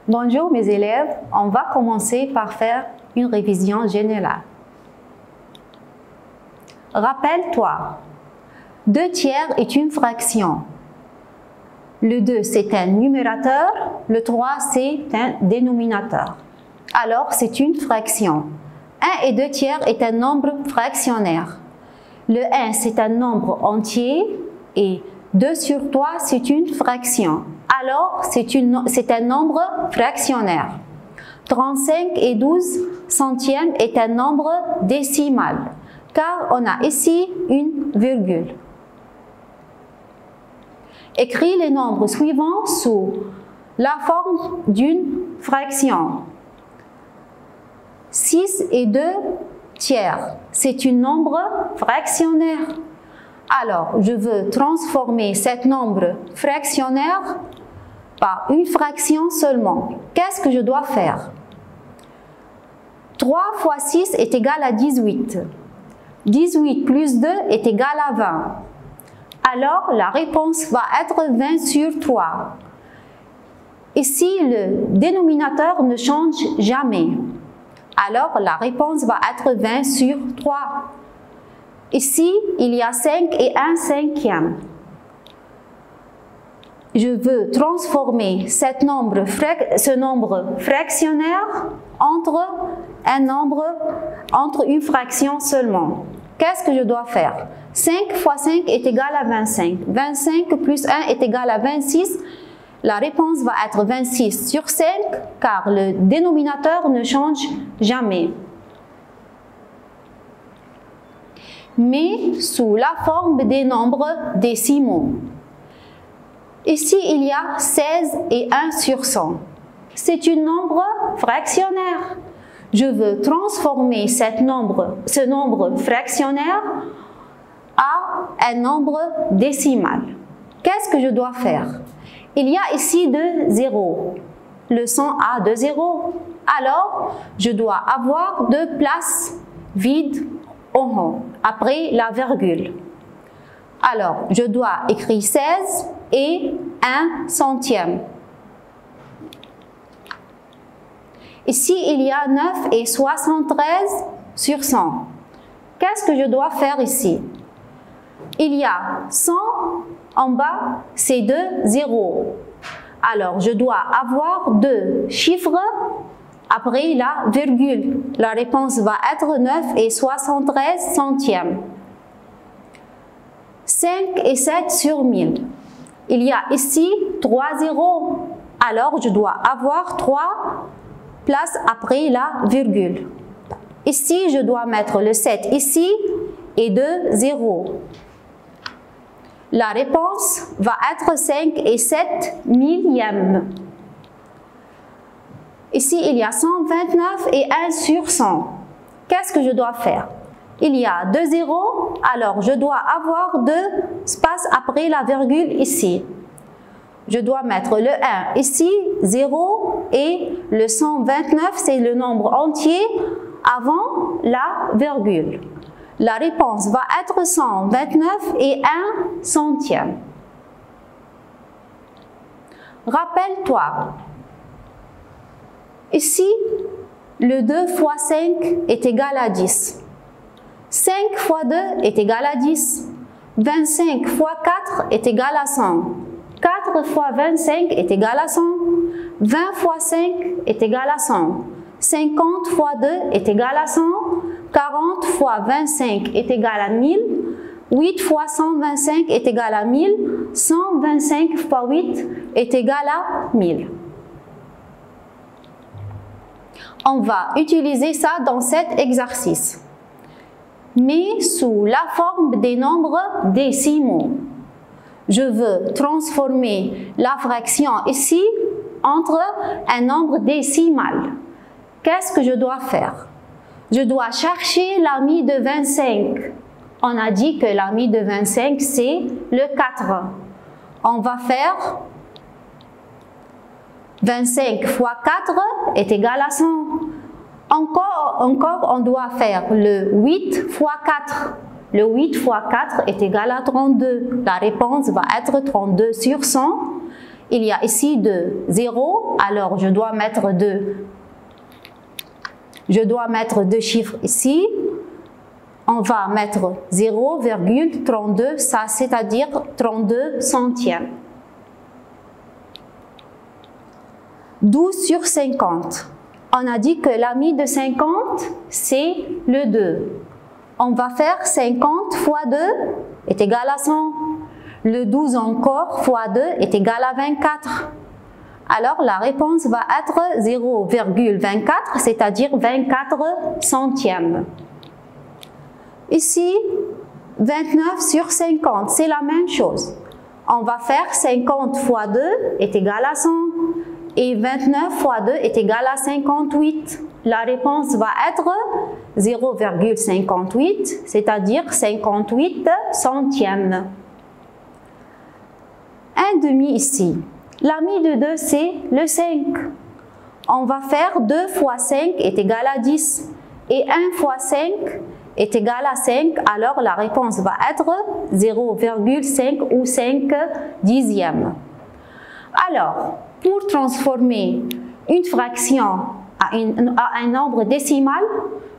Bonjour mes élèves, on va commencer par faire une révision générale. Rappelle-toi, 2 tiers est une fraction. Le 2 c'est un numérateur, le 3 c'est un dénominateur. Alors c'est une fraction. 1 et 2 tiers est un nombre fractionnaire. Le 1 c'est un nombre entier et 2 sur 3 c'est une fraction. Alors c'est un nombre fractionnaire. 35 et 12 centièmes est un nombre décimal car on a ici une virgule. Écris les nombres suivants sous la forme d'une fraction. 6 et 2 tiers, c'est un nombre fractionnaire. Alors, je veux transformer cet nombre fractionnaire par une fraction seulement. Qu'est-ce que je dois faire? 3 fois 6 est égal à 18. 18 plus 2 est égal à 20. Alors, la réponse va être 20 sur 3. Ici, le dénominateur ne change jamais. Alors, la réponse va être 20 sur 3. Ici, il y a 5 et 1 cinquième. Je veux transformer ce nombre fractionnaire entre une fraction seulement. Qu'est-ce que je dois faire? 5 fois 5 est égal à 25. 25 plus 1 est égal à 26. La réponse va être 26 sur 5 car le dénominateur ne change jamais. Mais sous la forme des nombres décimaux. Ici, il y a 16 et 1 sur 100. C'est un nombre fractionnaire. Je veux transformer ce nombre fractionnaire à un nombre décimal. Qu'est-ce que je dois faire? Il y a ici 2 zéros. Le 100 a 2 zéros. Alors, je dois avoir 2 places vides en haut, après la virgule. Alors, je dois écrire 16 et 1 centième. Ici, il y a 9 et 73 sur 100. Qu'est-ce que je dois faire ici? Il y a 100 en bas, c'est 2 zéros. Alors, je dois avoir 2 chiffres après la virgule. La réponse va être 9 et 73 centièmes. 5 et 7 sur 1000. Il y a ici 3 zéros. Alors, je dois avoir 3 places après la virgule. Ici, je dois mettre le 7 ici et 2 zéros. La réponse va être 5 et 7 millièmes. Ici, il y a 129 et 1 sur 100. Qu'est-ce que je dois faire? Il y a 2 zéros, alors je dois avoir 2 espaces après la virgule ici. Je dois mettre le 1 ici, 0, et le 129, c'est le nombre entier avant la virgule. La réponse va être 129 et 1 centième. Rappelle-toi, ici, le 2 fois 5 est égal à 10. 5 fois 2 est égal à 10. 25 fois 4 est égal à 100. 4 fois 25 est égal à 100. 20 fois 5 est égal à 100. 50 fois 2 est égal à 100. 40 fois 25 est égal à 1000. 8 fois 125 est égal à 1000. 125 fois 8 est égal à 1000. On va utiliser ça dans cet exercice, mais sous la forme des nombres décimaux. Je veux transformer la fraction ici entre un nombre décimal. Qu'est-ce que je dois faire? Je dois chercher l'ami de 25. On a dit que l'ami de 25, c'est le 4. On va faire 25 fois 4 est égal à 100. Encore, on doit faire le 8 fois 4. Le 8 fois 4 est égal à 32. La réponse va être 32 sur 100. Il y a ici 2 zéros, alors je dois mettre 2. Je dois mettre 2 chiffres ici. On va mettre 0,32, ça c'est-à-dire 32 centièmes. 12 sur 50. On a dit que l'ami de 50, c'est le 2. On va faire 50 fois 2 est égal à 100. Le 12 encore fois 2 est égal à 24. Alors la réponse va être 0,24, c'est-à-dire 24 centièmes. Ici, 29 sur 50, c'est la même chose. On va faire 50 fois 2 est égal à 100. Et 29 fois 2 est égal à 58. La réponse va être 0,58, c'est-à-dire 58 centièmes. Un demi ici. L'ami de 2, c'est le 5. On va faire 2 fois 5 est égal à 10. Et 1 fois 5 est égal à 5. Alors la réponse va être 0,5 ou 5 dixièmes. Alors, pour transformer une fraction à un nombre décimal,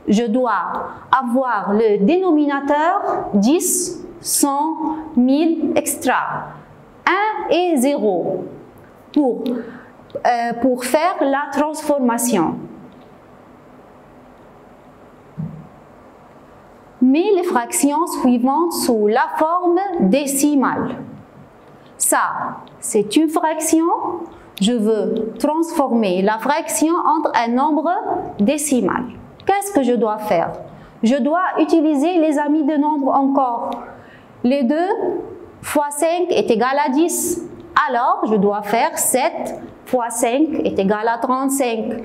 je dois avoir le dénominateur 10, 100, 1000, etc. 1 et 0 pour faire la transformation. Mets les fractions suivantes sous la forme décimale. Ça, c'est une fraction. Je veux transformer la fraction entre un nombre décimal. Qu'est-ce que je dois faire? Je dois utiliser les amis de nombres encore. Les 2 fois 5 est égal à 10. Alors, je dois faire 7 fois 5 est égal à 35.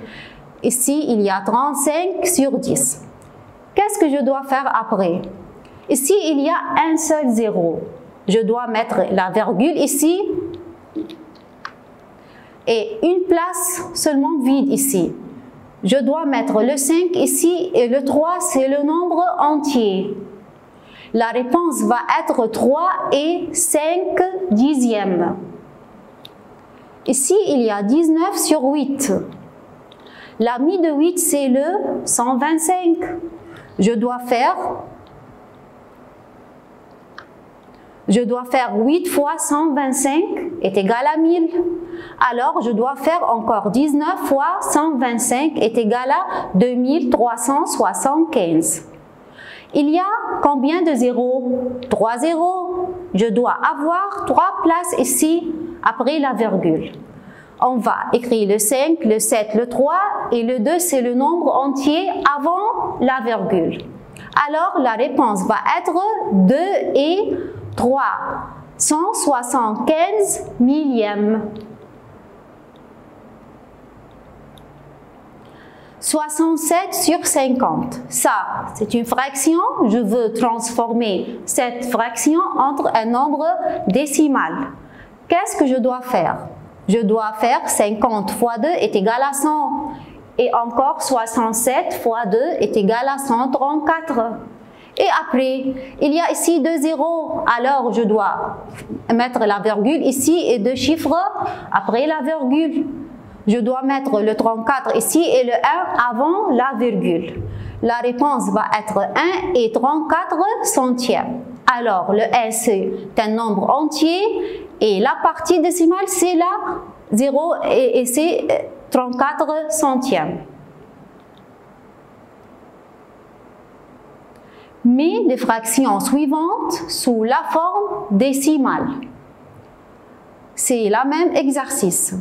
Ici, il y a 35 sur 10. Qu'est-ce que je dois faire après? Ici, il y a un seul 0. Je dois mettre la virgule ici et une place seulement vide ici. Je dois mettre le 5 ici et le 3, c'est le nombre entier. La réponse va être 3 et 5 dixièmes. Ici, il y a 19 sur 8. L'ami de 8, c'est le 125. Je dois faire 8 fois 125 est égal à 1000. Alors, je dois faire encore 19 fois 125 est égal à 2375. Il y a combien de zéros? 3 zéros. Je dois avoir 3 places ici après la virgule. On va écrire le 5, le 7, le 3 et le 2, c'est le nombre entier avant la virgule. Alors, la réponse va être 2 et 3, 175 millièmes. 67 sur 50. Ça, c'est une fraction. Je veux transformer cette fraction entre un nombre décimal. Qu'est-ce que je dois faire? Je dois faire 50 fois 2 est égal à 100. Et encore 67 fois 2 est égal à 134. Et après, il y a ici 2 zéros. Alors, je dois mettre la virgule ici et 2 chiffres après la virgule. Je dois mettre le 34 ici et le 1 avant la virgule. La réponse va être 1 et 34 centièmes. Alors, le 1, c'est un nombre entier et la partie décimale, c'est la 0 et c'est 34 centièmes. Mets les fractions suivantes sous la forme décimale. C'est le même exercice.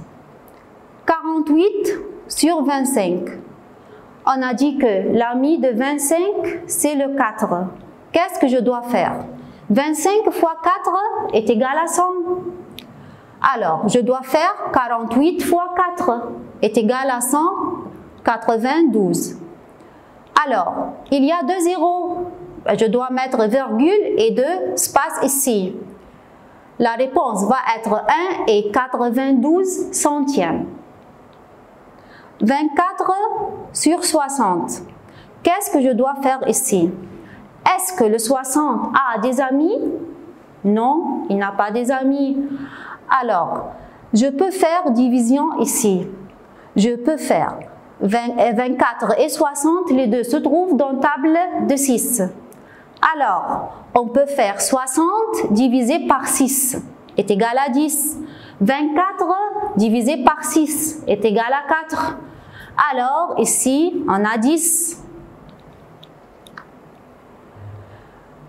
48 sur 25. On a dit que l'ami de 25, c'est le 4. Qu'est-ce que je dois faire? 25 fois 4 est égal à 100. Alors, je dois faire 48 fois 4 est égal à 192. Alors, il y a 2 zéros. Je dois mettre virgule et 2 espaces ici. La réponse va être 1 et 92 centièmes. 24 sur 60. Qu'est-ce que je dois faire ici? Est-ce que le 60 a des amis? Non, il n'a pas des amis. Alors, Je peux faire division ici. Je peux faire 24 et 60, les deux se trouvent dans la table de 6. Alors, on peut faire 60 divisé par 6 est égal à 10. 24 divisé par 6 est égal à 4. Alors, ici, on a 10.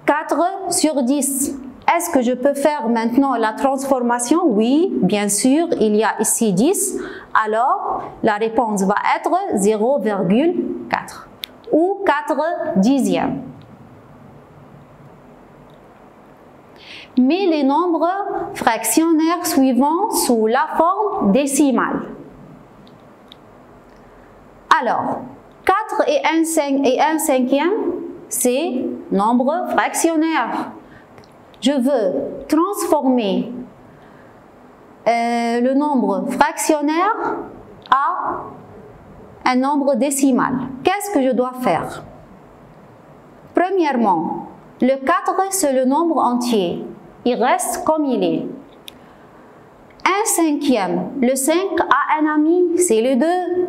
4 sur 10. Est-ce que je peux faire maintenant la transformation? Oui, bien sûr, il y a ici 10. Alors, la réponse va être 0,4 ou 4 dixièmes. Mets les nombres fractionnaires suivants sous la forme décimale. Alors, 4 et 1 cinquième, c'est nombre fractionnaire. Je veux transformer le nombre fractionnaire à un nombre décimal. Qu'est-ce que je dois faire? Premièrement, le 4, c'est le nombre entier. Il reste comme il est. 1 cinquième, le 5 a un ami, c'est le 2.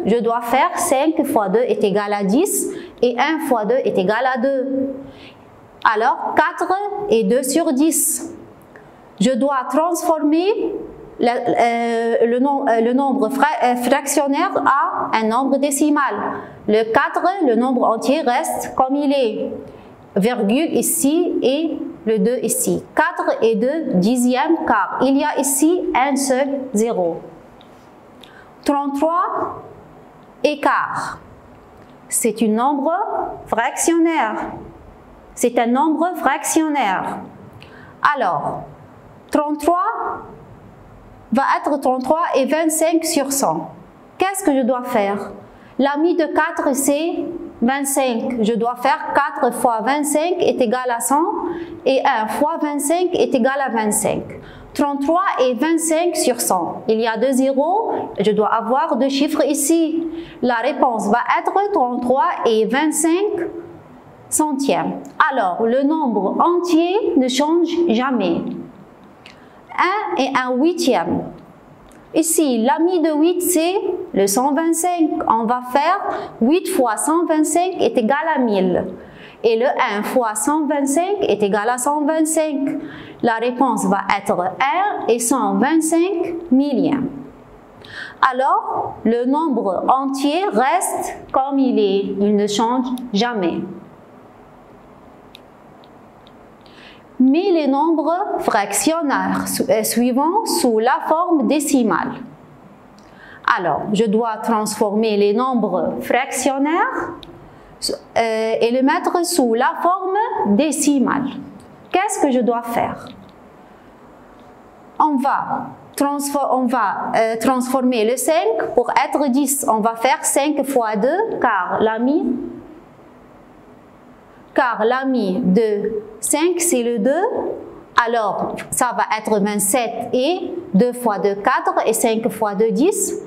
Je dois faire 5 fois 2 est égal à 10 et 1 fois 2 est égal à 2. Alors, 4 et 2 sur 10. Je dois transformer le nombre fractionnaire à un nombre décimal. Le 4, le nombre entier reste comme il est. Virgule ici et le 2 ici. 4 et 2 dixièmes car il y a ici un seul 0. 33 et quart. C'est un nombre fractionnaire. C'est un nombre fractionnaire. Alors, 33 va être 33 et 25 sur 100. Qu'est-ce que je dois faire? L'ami de 4, c'est 25. Je dois faire 4 fois 25 est égal à 100 et 1 fois 25 est égal à 25. 33 et 25 sur 100. Il y a 2 zéros. Je dois avoir 2 chiffres ici. La réponse va être 33 et 25 centièmes. Alors, le nombre entier ne change jamais. 1 et 1 huitième. Ici, l'ami de 8, c'est le 125. On va faire 8 fois 125 est égal à 1000. Et le 1 fois 125 est égal à 125. La réponse va être 1 et 125 millièmes. Alors, le nombre entier reste comme il est. Il ne change jamais. Mets les nombres fractionnaires suivants sous la forme décimale. Alors, je dois transformer les nombres fractionnaires et les mettre sous la forme décimale. Qu'est-ce que je dois faire? On va transformer le 5 pour être 10. On va faire 5 fois 2 car l'ami de 5 c'est le 2. Alors, ça va être 27 et 2 fois 2, 4 et 5 fois 2, 10.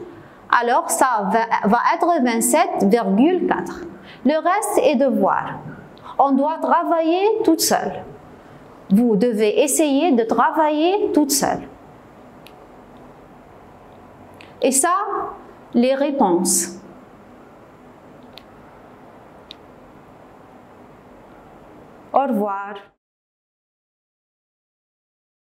Alors, ça va être 27,4. Le reste est devoir. On doit travailler toute seule. Vous devez essayer de travailler toute seule. Et ça, les réponses. Au revoir.